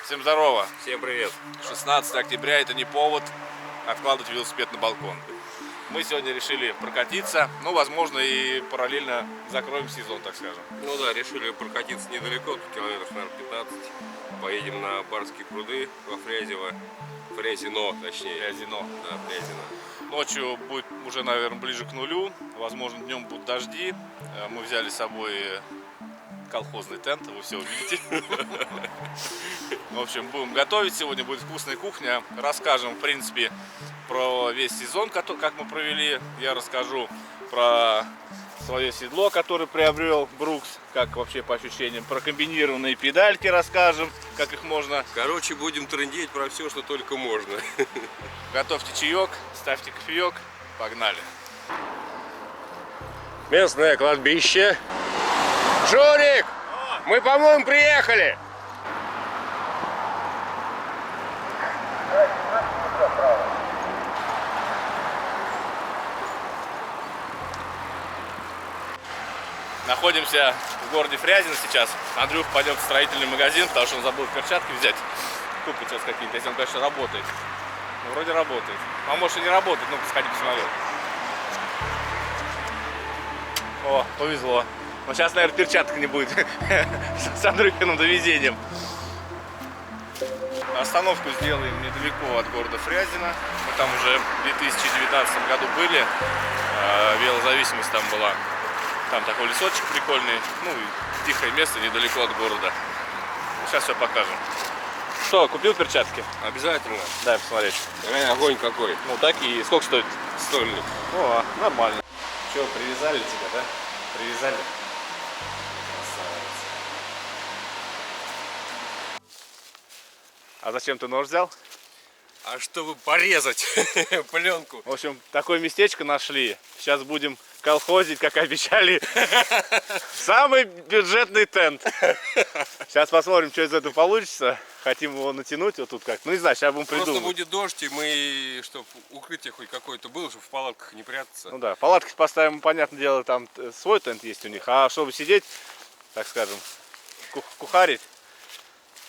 Всем здорово! Всем привет! 16 октября, это не повод откладывать велосипед на балкон. Мы сегодня решили прокатиться, ну, возможно, и параллельно закроем сезон, так скажем. Ну да, решили прокатиться недалеко, километров, наверное, 15. Поедем на Барские пруды во Фрязино. Фрязино, точнее. Фрязино. Да, Фрязино. Ночью будет уже, наверное, ближе к нулю. Возможно, днем будут дожди. Мы взяли с собой колхозный тент, вы все увидите. В общем, будем готовить. Сегодня будет вкусная кухня. Расскажем, в принципе, про весь сезон, как мы провели. Я расскажу про свое седло, которое приобрел Брукс, как вообще по ощущениям. Про комбинированные педальки расскажем, как их можно. Короче, будем трындеть про все, что только можно. Готовьте чаек, ставьте кофеек. Погнали. Местное кладбище. Жорик! Мы, по-моему, приехали! Находимся в городе Фрязино сейчас. Андрюх пойдет в строительный магазин, потому что он забыл перчатки взять. Купит сейчас какие-то, если он, конечно, работает. Ну, вроде работает. А может и не работает, ну-ка сходи посмотрю. О, повезло. Но сейчас, наверное, перчаток не будет с Андрюхиным довезением. Остановку сделаем недалеко от города Фрязино. Мы там уже в 2019 году были. Велозависимость там была. Там такой лесочек прикольный. Ну и тихое место недалеко от города. Сейчас все покажем. Что, купил перчатки? Обязательно. Дай посмотреть. Огонь какой. Ну такие. Сколько стоит? Стольник. О, нормально. Че, привязали тебя, да? Привязали? Красавец. А зачем ты нож взял? А чтобы порезать пленку. В общем, такое местечко нашли. Сейчас будем колхозить, как обещали. Самый бюджетный тент. Сейчас посмотрим, что из этого получится. Хотим его натянуть вот тут как. Ну не знаю, сейчас будем придумывать. Просто будет дождь, и мы, чтобы укрытие хоть какое-то было, чтобы в палатках не прятаться. Ну да, палатки поставим, понятное дело, там свой тент есть у них. А чтобы сидеть, так скажем, кухарить.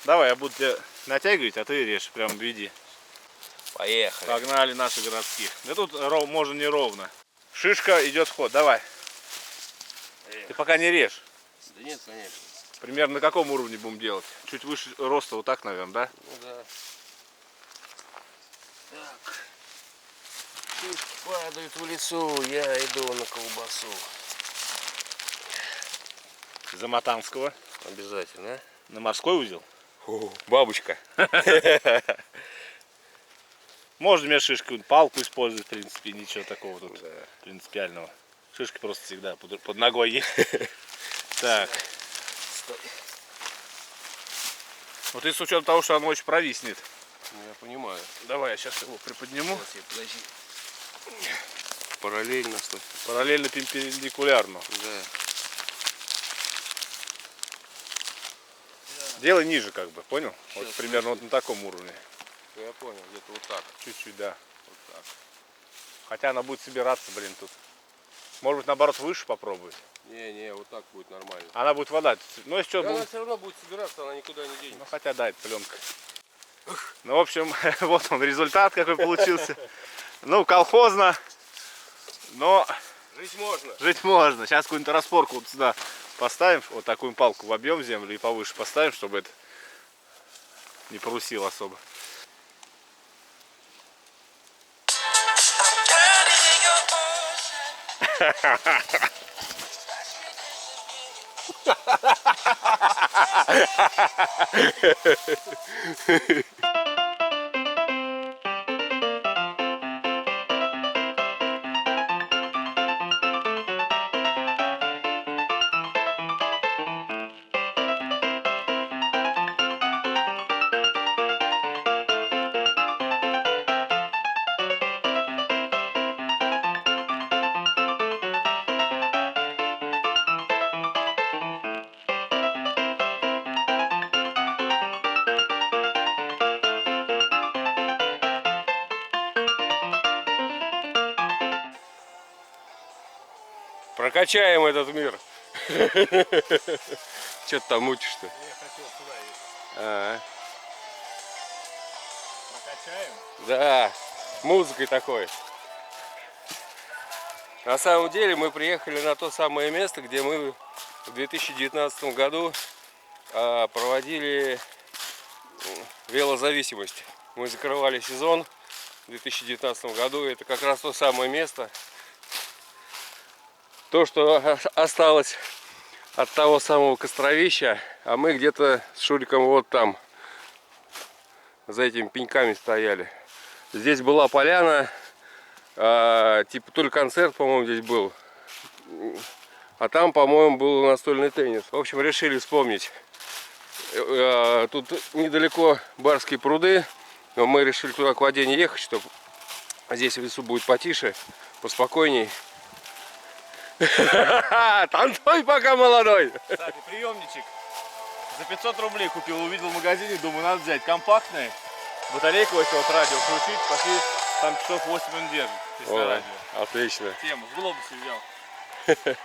Давай, я буду тебя натягивать, а ты режь, прям веди. Поехали. Погнали наши городских. Да тут можно не ровно. Шишка идет в ход, давай. Ты пока не режь. Да нет, конечно. Примерно на каком уровне будем делать? Чуть выше роста, вот так, наверное, да? Ну да. Так. Шишки падают в лесу, я иду на колбасу. Заматанского. Обязательно. На морской узел. Бабочка. Можно вместо шишки палку использовать, в принципе, ничего такого тут Да. принципиального. Шишки просто всегда под ногой есть. Так. Вот и с учетом того, что оно очень провиснет. Я понимаю. Давай, я сейчас его приподниму. Сейчас я, подожди. Параллельно, стой. Параллельно перпендикулярно. Да. Делай ниже, как бы, понял? Вот Сейчас, примерно вот на таком уровне. Я понял, где-то вот так. Чуть-чуть, да. Вот так. Хотя она будет собираться, блин, тут. Может быть, наоборот, выше попробовать. Не, вот так будет нормально. Она будет вода. Ну, если что, Да, она будет... все равно будет собираться, она никуда не денется. Ну, хотя, да, это пленка. Ну, в общем, вот он, результат какой получился. Ну, колхозно, но Жить можно. жить можно. Сейчас какую-нибудь распорку вот сюда поставим, вот такую палку вобьем в землю и повыше поставим, чтобы это не парусило особо. Прокачаем этот мир. Че ты там мутишь-то? Я хотел сюда ехать. А, Прокачаем? да, музыкой такой. На самом деле мы приехали на то самое место, где мы в 2019 году проводили велозависимость. Мы закрывали сезон в 2019 году. Это как раз то самое место. То, что осталось от того самого костровища. А мы где-то с Шуриком вот там, за этими пеньками стояли. Здесь была поляна. Типа то ли концерт, по-моему, здесь был. А там, по-моему, был настольный теннис. В общем, решили вспомнить. Тут недалеко Барские пруды. Но мы решили туда к воде не ехать, чтобы здесь в лесу будет потише, поспокойней. Танцуй пока, молодой! Кстати, приемничек за 500 рублей купил, увидел в магазине, думаю, надо взять. Компактный, батарейку вот радио включить, пошли, там часов 8 он держит. О, Радио. отлично. Тему, в глобусе взял.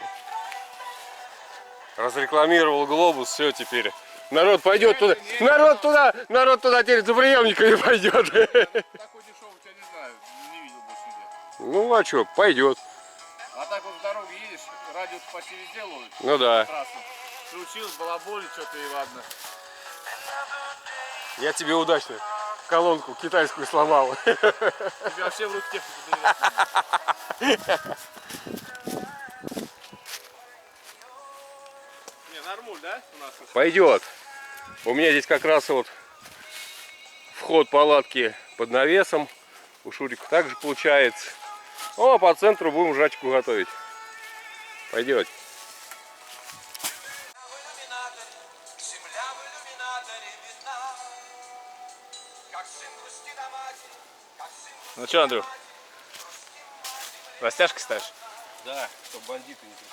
Разрекламировал глобус, все теперь. Народ пойдет туда. Народ туда теперь за приемниками пойдет. Такой дешевый, я не знаю, не видел больше нигде. Ну а что, пойдет. А так вот в дороге едешь, радио почти везде ловит. Ну да. Трассу. Включил, балаболит что-то и ладно. Я тебе удачно колонку китайскую сломал. Тебе вообще в руки технику доверять. Не, нормуль, да, у нас? Пойдет. У меня здесь как раз вот вход палатки под навесом. У Шурика также получается. О, по центру будем жрачку готовить. Пойдет. Ну что, Андрюх? Растяжки ставишь? Да, чтобы бандиты не пришли.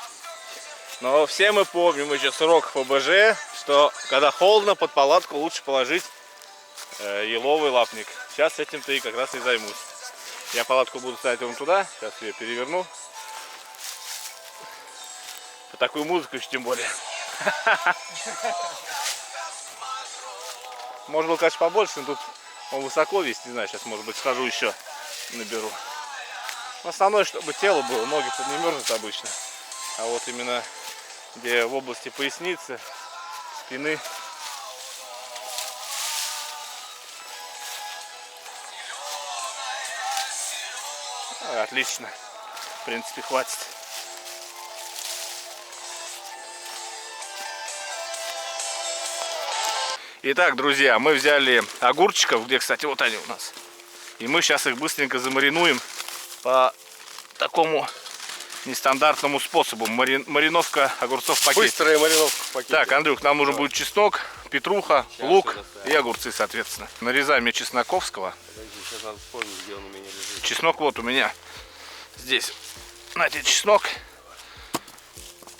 Но все мы помним еще с уроков ОБЖ, что когда холодно, под палатку лучше положить еловый лапник. Сейчас этим-то и как раз и займусь. Я палатку буду ставить вон туда, сейчас ее переверну. По такую музыку еще тем более. Может быть, конечно, побольше, но тут он высоко весь, не знаю, сейчас, может быть, схожу еще, наберу. Но основное, чтобы тело было, ноги-то не мерзнут обычно. А вот именно где в области поясницы, спины. Отлично. В принципе, хватит. Итак, друзья, мы взяли огурчиков, где, кстати, вот они у нас. И мы сейчас их быстренько замаринуем по такому нестандартному способу. Мариновка огурцов в пакете. Быстрая мариновка в пакете. Так, Андрюх, нам нужен будет чеснок, петруха, лук и огурцы, соответственно. Нарезаем мне чесноковского. Подожди, сейчас надо вспомнить, где он у меня лежит. Чеснок вот у меня здесь. Знаете, чеснок.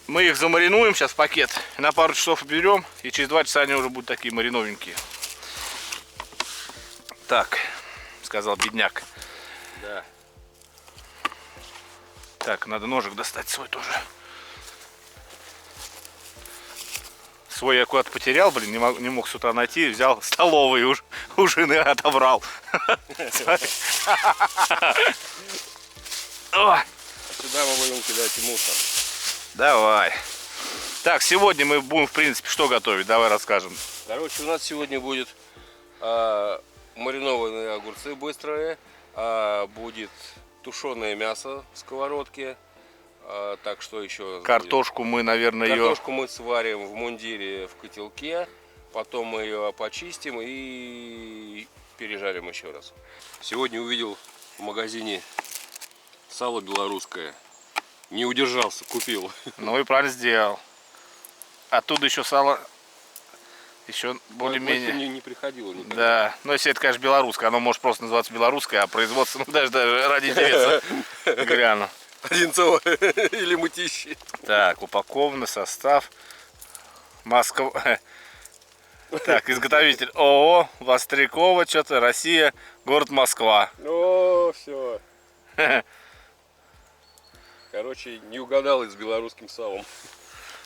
Мы их замаринуем сейчас в пакет. На пару часов берем. И через 2 часа они уже будут такие мариновенькие. Так, сказал бедняк. Да. Так, надо ножик достать свой тоже. Свой я куда-то потерял, блин, не мог с утра найти. Взял столовый, у жены отобрал. Сюда мы будем кидать мусор. Давай. Так, сегодня мы будем, в принципе, что готовить? Давай расскажем. Короче, у нас сегодня будет маринованные огурцы быстрые, будет тушеное мясо в сковородке. Так, что еще у нас Картошку мы, наверное, будет? ее... Картошку мы сварим в мундире в котелке, потом мы ее почистим и пережарим еще раз. Сегодня увидел в магазине сало белорусское. Не удержался, купил. Ну и правильно сделал. Оттуда еще сало, еще более-менее... Не приходило никогда. Да, но если это, конечно, белорусское, оно может просто называться белорусское, а производство, ну даже ради интереса гляну. Одинцово или мытищи. Так, упаковано, состав. Москва. Так, изготовитель ООО Вострякова, что-то Россия, город Москва. О, все. Короче, не угадал и с белорусским салом.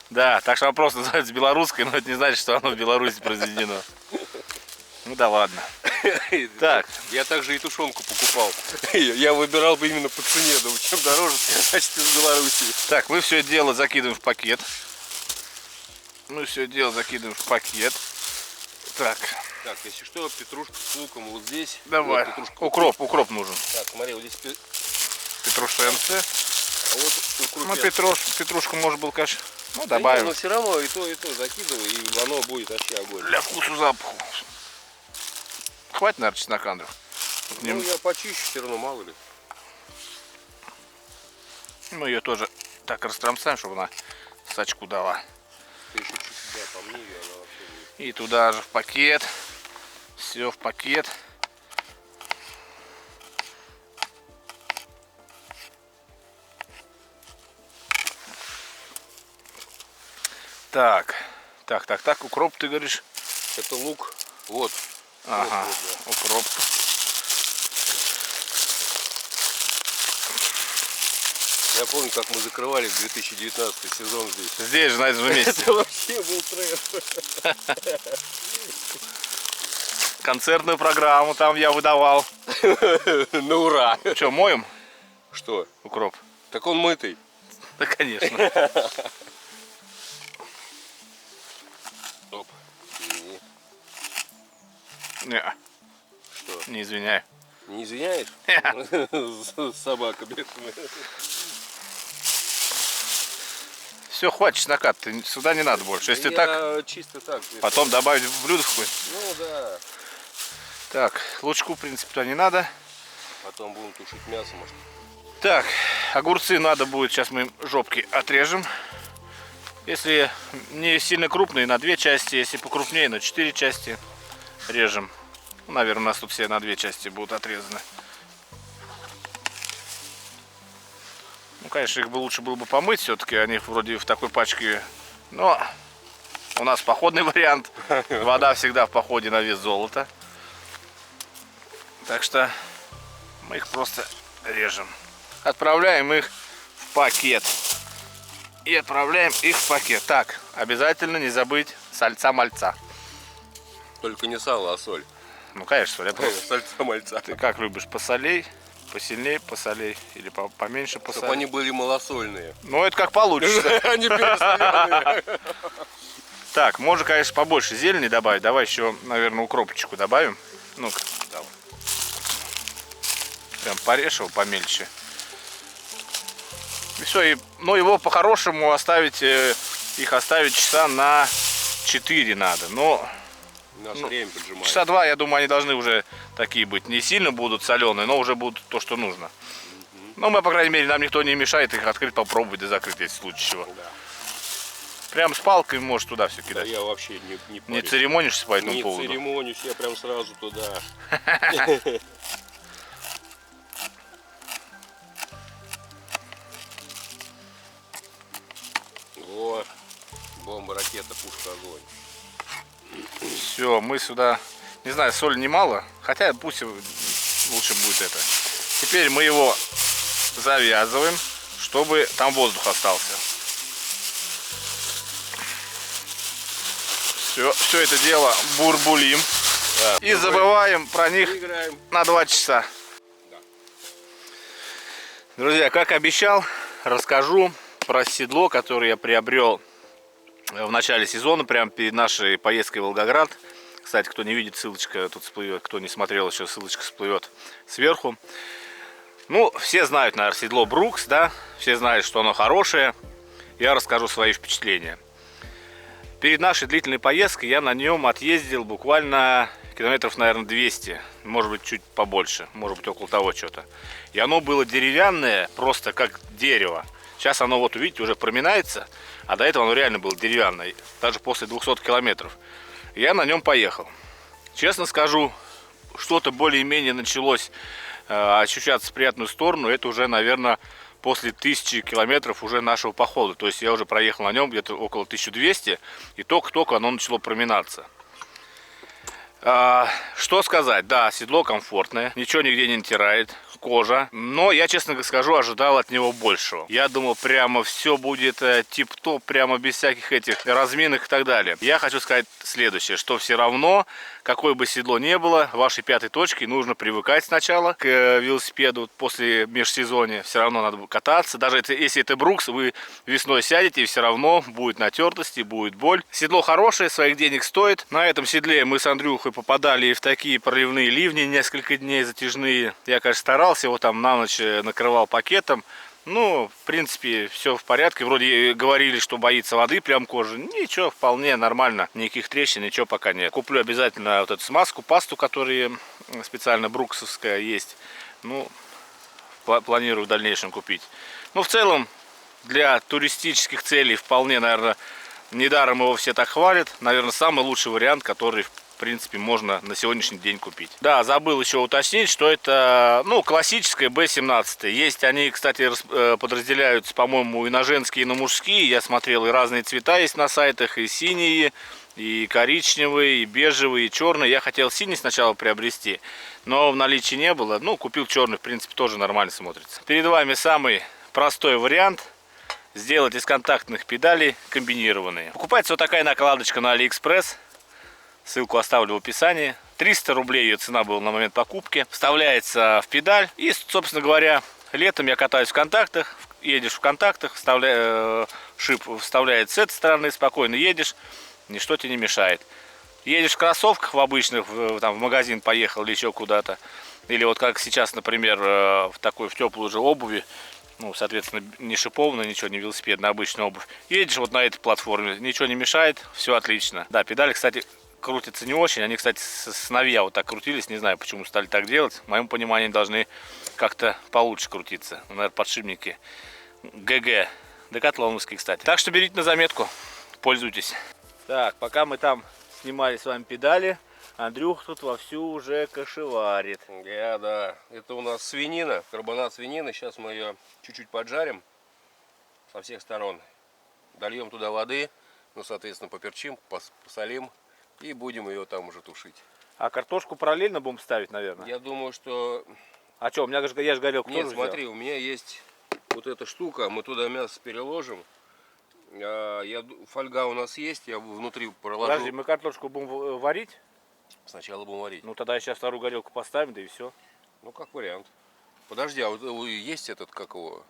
Да, так что вопрос называется белорусской, но это не значит, что оно в Беларуси произведено. Ну да ладно. Так. Я также и тушенку покупал. Я выбирал бы именно по цене, думаю, чем дороже, значит из Беларуси. Так, мы все это дело закидываем в пакет. Мы все это дело закидываем в пакет. Так. Так, если что, петрушка с луком вот здесь. Давай. Вот, петрушка. Укроп нужен. Так, смотри, вот здесь Петрушенцы. а вот укроп. Ну, петрушку может был, конечно, ну, Да добавим. но все равно и то закидывай, и оно будет вообще огонь. Для вкусу запаху. Хватит, наверное, чеснока, Андрюх? Ну, я почищу, все равно, мало ли. Мы ее тоже так растрамсаем, чтобы она сачку дала. Ты еще чуть сюда помни, и она вообще будет. И туда же в пакет. Все в пакет. Так. Так, укроп, ты говоришь? Это лук. Вот. Ага, Вот, укроп. Я помню, как мы закрывали 2019 сезон здесь. Здесь же, на этом же месте. Это вообще был трэш. Концертную программу там я выдавал. На ура. Что, моем Что? укроп? Так он мытый. Да, конечно. Оп. Извини. Не, Что? не извиняй. Не извиняешь? Собака бешеная. Все, хватит чеснока, ты сюда не надо больше. Если так, Я чисто так. потом добавить в блюдо какое-нибудь. Ну да. Так, лучку, в принципе, туда не надо. Потом будем тушить мясо, может. Так, огурцы надо будет, сейчас мы им жопки отрежем. Если не сильно крупные, на 2 части, если покрупнее, на 4 части режем. Ну, наверное, у нас тут все на 2 части будут отрезаны. Ну, конечно, их бы лучше было бы помыть, все-таки они вроде в такой пачке. Но у нас походный вариант. Вода всегда в походе на вес золота. Так что мы их просто режем. Отправляем их в пакет. И отправляем их в пакет. Так, обязательно не забыть сальца-мальца. Только не сало, а соль. Ну, конечно, соль. Я просто... Сальца-мальца. Ты как любишь, посолей, посильнее посолей или поменьше Чтобы посолей? они были малосольные. Ну, это как получится. Они пересоленные. Так, можно, конечно, побольше зелени добавить. Давай еще, наверное, укропчику добавим. Ну-ка, давай. Прям порежь его помельче. И все, но его по-хорошему оставить, их оставить часа на 4 надо. Но Наше время поджимает. часа 2, я думаю, они должны уже такие быть. Не сильно будут соленые, но уже будут то, что нужно. Ну, мы, по крайней мере, нам никто не мешает их открыть, попробовать и закрыть, если в случае чего. Да. Прям с палкой можешь туда все Да кидать. я вообще не Не парюсь. церемонишься по этому Не поводу? церемонюсь, я прям сразу туда. О, бомба, ракета, пушка, огонь. Все, мы сюда, не знаю, соли немало, хотя пусть лучше будет это. Теперь мы его завязываем, чтобы там воздух остался. Все это дело бурбулим. Да, И забываем про них играем. на 2 часа. Да. Друзья, как обещал, расскажу про седло, которое я приобрел в начале сезона, прямо перед нашей поездкой в Волгоград. Кстати, кто не видит, ссылочка тут всплывет, кто не смотрел еще, ссылочка всплывет сверху. Ну, все знают, наверное, седло Брукс, да, все знают, что оно хорошее. Я расскажу свои впечатления. Перед нашей длительной поездкой я на нем отъездил буквально километров, наверное, 200, может быть, чуть побольше, может быть, около того что-то. И оно было деревянное, просто как дерево. Сейчас оно, вот увидите, уже проминается, а до этого оно реально было деревянное, даже после 200 километров. Я на нем поехал. Честно скажу, что-то более-менее началось ощущаться в приятную сторону, это уже, наверное, после 1000 километров уже нашего похода. То есть я уже проехал на нем где-то около 1200, и только-только оно начало проминаться. Что сказать, да, седло комфортное, ничего нигде не натирает, кожа. Но я, честно скажу, ожидал от него большего. Я думал, прямо все будет тип-топ, прямо без всяких этих разминок и так далее. Я хочу сказать следующее, что все равно, какое бы седло ни было, вашей пятой точке нужно привыкать сначала к велосипеду после межсезонья. Все равно надо кататься. Даже если это брукс, вы весной сядете, и все равно будет натертости, будет боль. Седло хорошее, своих денег стоит. На этом седле мы с Андрюхой попадали в такие проливные ливни несколько дней затяжные. Я, конечно, старался, его там на ночь накрывал пакетом. Ну, в принципе, все в порядке. Вроде говорили, что боится воды, прям кожи. Ничего, вполне нормально. Никаких трещин, ничего пока нет. Куплю обязательно вот эту смазку, пасту, которая специально бруксовская есть. Ну, планирую в дальнейшем купить. Ну, в целом, для туристических целей вполне, наверное, недаром его все так хвалят. Наверное, самый лучший вариант, который, в принципе, можно на сегодняшний день купить. Да, забыл еще уточнить, что это, ну, классическая B17. Есть они, кстати, подразделяются, по-моему, и на женские, и на мужские. Я смотрел, и разные цвета есть на сайтах, и синие, и коричневые, и бежевые, и черные. Я хотел синий сначала приобрести, но в наличии не было. Ну, купил черный, в принципе, тоже нормально смотрится. Перед вами самый простой вариант. Сделать из контактных педалей комбинированные. Покупается вот такая накладочка на AliExpress. Ссылку оставлю в описании. 300 рублей ее цена была на момент покупки. Вставляется в педаль. И, собственно говоря, летом я катаюсь в контактах. Едешь в контактах, шип вставляет с этой стороны, спокойно едешь. Ничто тебе не мешает. Едешь в кроссовках в обычных, там, в магазин поехал или еще куда-то. Или вот как сейчас, например, в теплую же обуви. Ну, соответственно, не шипованная, ничего, не велосипедная, обычная обувь. Едешь вот на этой платформе, ничего не мешает, все отлично. Да, педали, кстати, крутятся не очень. Они, кстати, сыновья вот так крутились, не знаю, почему стали так делать. В моем понимании, они должны как-то получше крутиться. Наверное, подшипники ГГ, декатлоновские, кстати. Так что берите на заметку, пользуйтесь. Так, пока мы там снимали с вами педали, Андрюх тут вовсю уже кашеварит. Да. Это у нас свинина, карбонат свинины. Сейчас мы ее чуть-чуть поджарим со всех сторон. Дольем туда воды, ну, соответственно, поперчим, посолим и будем ее там уже тушить. А картошку параллельно будем ставить, наверное? Я думаю, что... А что, у меня же, я же горелку Нет, тоже смотри, взял. у меня есть вот эта штука, мы туда мясо переложим. Фольга у нас есть, я внутри проложу. Подожди, мы картошку будем варить? Сначала будем варить. Ну тогда сейчас вторую горелку поставим, да и все. Ну, как вариант. Подожди, а вот есть этот, как его,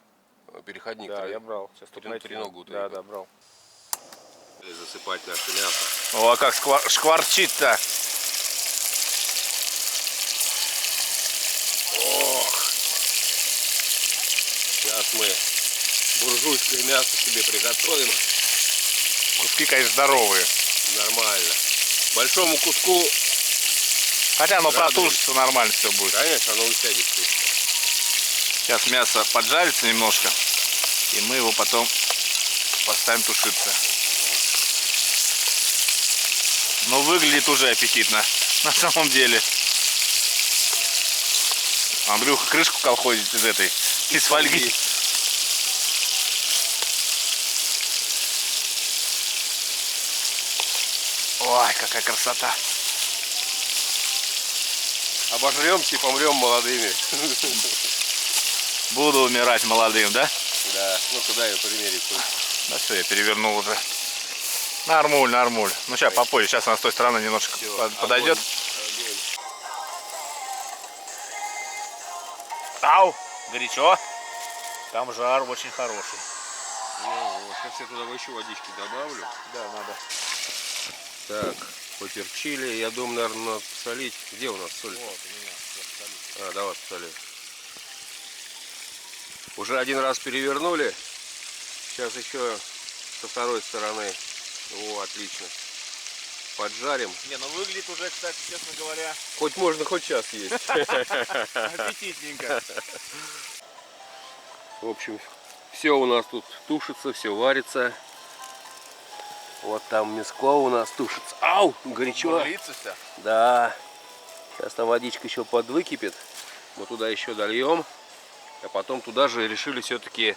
переходник? Да, я брал. Сейчас тут только треногу. Да, брал. Засыпать наше мясо. О, а как шкварчит-то. Ох! Сейчас мы буржуйское мясо себе приготовим. Куски, конечно, здоровые. Нормально. Большому куску... Хотя оно протушится, нормально все будет. Конечно, оно усядется. Сейчас мясо поджарится немножко, и мы его потом поставим тушиться. Но выглядит уже аппетитно, на самом деле. Андрюха крышку колхозит из фольги. Ой, какая красота. Обожремся и помрем молодыми. Буду умирать молодым, да? Да, ну-ка дай я примерить. Да все, я перевернул уже. Нормуль. Ну сейчас попозже, сейчас она с той стороны немножко подойдет. Ау, горячо. Там жар очень хороший. Сейчас я туда еще водички добавлю. Да, надо. Так, поперчили. Я думаю, наверное, надо посолить. Где у нас соль? Вот, у меня. А, давай посолим. Уже один раз перевернули. Сейчас еще со второй стороны. О, отлично. Поджарим. Не, ну выглядит уже, кстати, честно говоря, Хоть можно хоть час есть. аппетитненько. В общем, все у нас тут тушится, все варится. Вот там мяско у нас тушится. Ау, горячо. Бурлится все. Да. Сейчас там водичка еще подвыкипит. Мы туда еще дольем. А потом туда же решили все-таки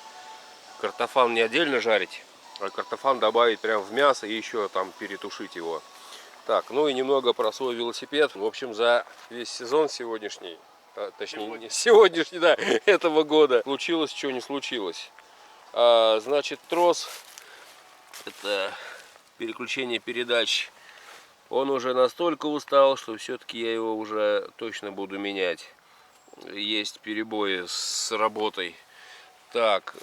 картофан не отдельно жарить, а картофан добавить прямо в мясо и еще там перетушить его. Так, ну и немного про свой велосипед. В общем, за весь сезон сегодняшний, точнее, не сегодняшний, да, этого года, случилось, что не случилось. Значит, трос, это переключение передач, он уже настолько устал, что все-таки я его уже точно буду менять. Есть перебои с работой. Так,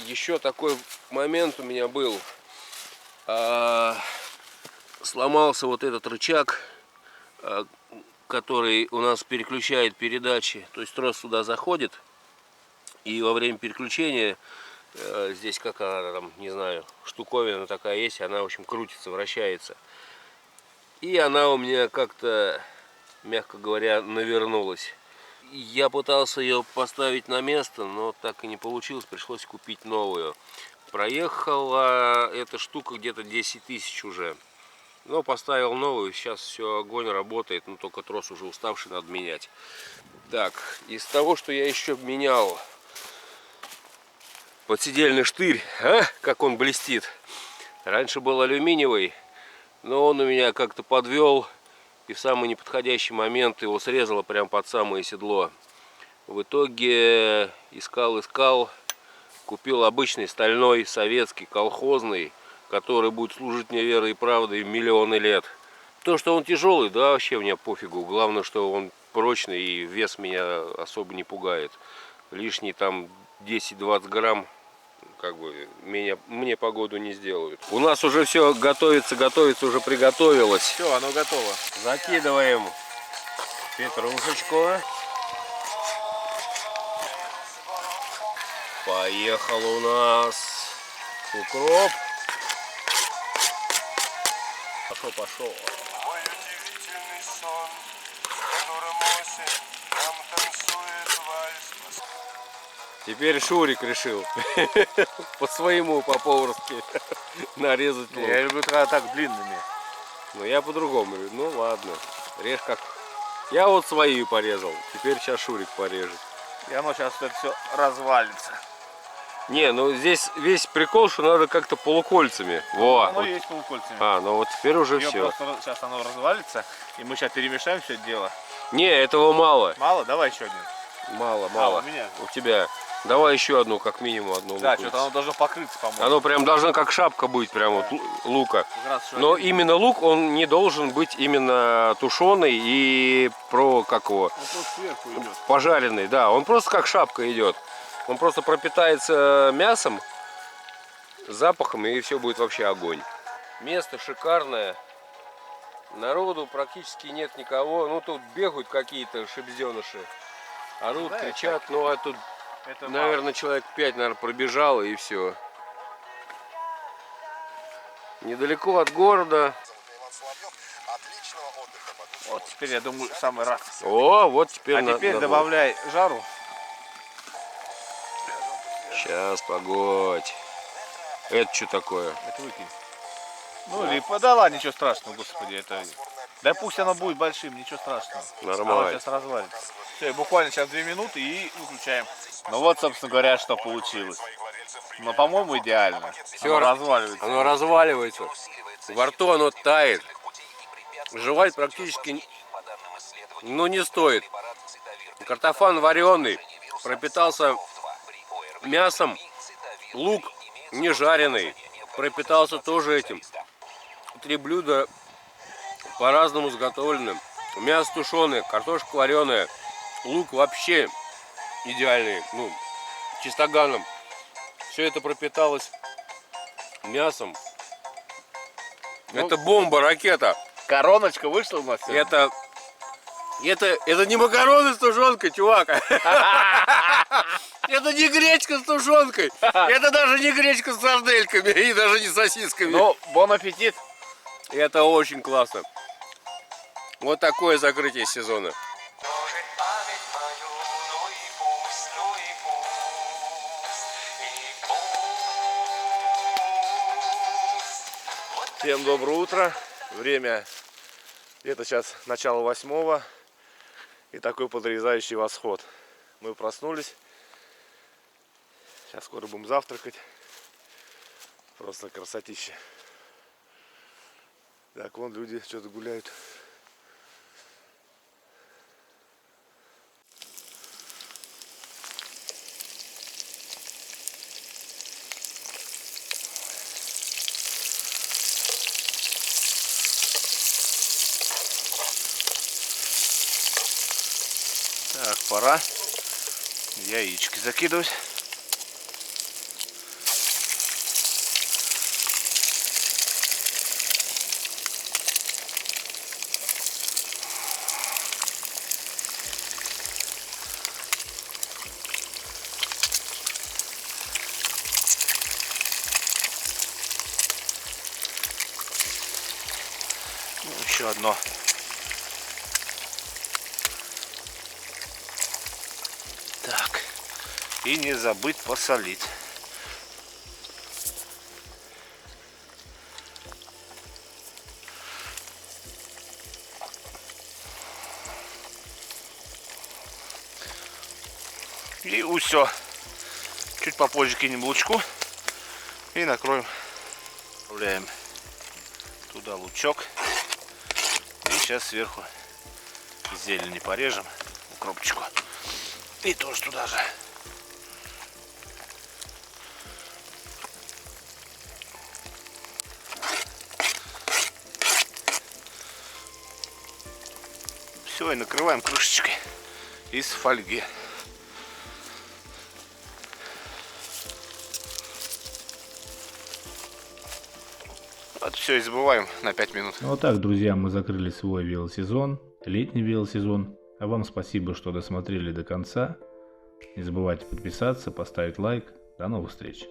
еще такой момент у меня был. Сломался вот этот рычаг, который у нас переключает передачи. То есть трос сюда заходит, и во время переключения здесь как она там, не знаю, штуковина такая есть, она в общем крутится, вращается. И она у меня как-то, мягко говоря, навернулась. Я пытался ее поставить на место, но так и не получилось, пришлось купить новую. Проехала эта штука где-то 10 тысяч уже. Но поставил новую, сейчас все, огонь, работает, но только трос уже уставший, надо менять. Так, из того, что я еще менял, подседельный штырь, как он блестит. Раньше был алюминиевый, но он у меня как-то подвел, и в самый неподходящий момент его срезало прямо под самое седло. В итоге искал, купил обычный стальной, советский, колхозный, который будет служить мне верой и правдой миллионы лет. То, что он тяжелый, да, вообще мне пофигу. Главное, что он прочный и вес меня особо не пугает. Лишний там 10-20 грамм, как бы, мне погоду не сделают. У нас уже все готовится, уже приготовилось. Все, оно готово. Закидываем петрушечку. Поехал у нас укроп. Пошел. Мой удивительный сон, в котором осень нам танцует вальс. Теперь Шурик решил по-своему, по-поварски нарезать лук. Я люблю когда так длинными. Но я по-другому. Ну ладно, режь как... Я вот свои порезал, теперь сейчас Шурик порежет. И оно сейчас это все развалится. Не, ну здесь весь прикол, что надо как-то полукольцами. Во, Оно вот. есть полукольцами. Ну вот теперь уже Её все. просто сейчас оно развалится, и мы сейчас перемешаем все это дело. Не, этого мало. Мало? Давай еще один. Мало. у меня. У тебя. Давай еще одну, как минимум одну Да, луковицу. что-то оно должно покрыться, по-моему. Оно прям должно как шапка быть, прям вот лука. Как раз что Но один. именно лук, он не должен быть именно тушеный и как его, Он просто сверху идет. пожаренный, да. Он просто как шапка идет. Он просто пропитается мясом, запахом, и все будет вообще огонь. Место шикарное. Народу практически нет никого. Ну тут бегают какие-то шибзеныши. Орут, Да, кричат. Ну а тут, Это наверное, человек 5, наверное, пробежало, и все. Недалеко от города. вот теперь, я думаю, самый раз. О, вот теперь Теперь добавляй жару. Сейчас, погодь. Это что такое? Это выкинь. Ну или подала, ничего страшного, господи, это... Да пусть оно будет большим, ничего страшного. Нормально. Оно сейчас развалится. Все, буквально сейчас 2 минуты и выключаем. Ну вот, собственно говоря, что получилось. Но, по-моему, идеально. Всё, Оно разваливается. Оно разваливается. Во рту оно тает. Жевать практически не стоит. Картофан вареный, пропитался мясом. Лук не жареный, пропитался тоже этим. 3 блюда по-разному изготовлены. Мясо тушеное, картошка вареная, лук вообще идеальный, чистоганом. Все это пропиталось мясом. Это бомба, ракета. Короночка вышла у нас сегодня? Это не макароны с тушенкой, чувак. Это не гречка с тушенкой. Это даже не гречка с сардельками и даже не сосисками. Ну, бон аппетит. Это очень классно. Вот такое закрытие сезона. Всем доброе утро. Время где-то сейчас начало 8-го. И такой подрезающий восход. Мы проснулись. Сейчас скоро будем завтракать. Просто красотища. Так, вон люди что-то гуляют. Так, пора яички закидывать. Ну, еще одно. Так, и не забыть посолить. И все. Чуть попозже кинем лучку и накроем. Добавляем туда лучок. И сейчас сверху зелени порежем, укропчику. И тоже туда же. Все, и накрываем крышечкой из фольги. Вот все, и забываем на 5 минут. Ну вот так, друзья, мы закрыли свой велосезон, летний велосезон. А вам спасибо, что досмотрели до конца. Не забывайте подписаться, поставить лайк. До новых встреч!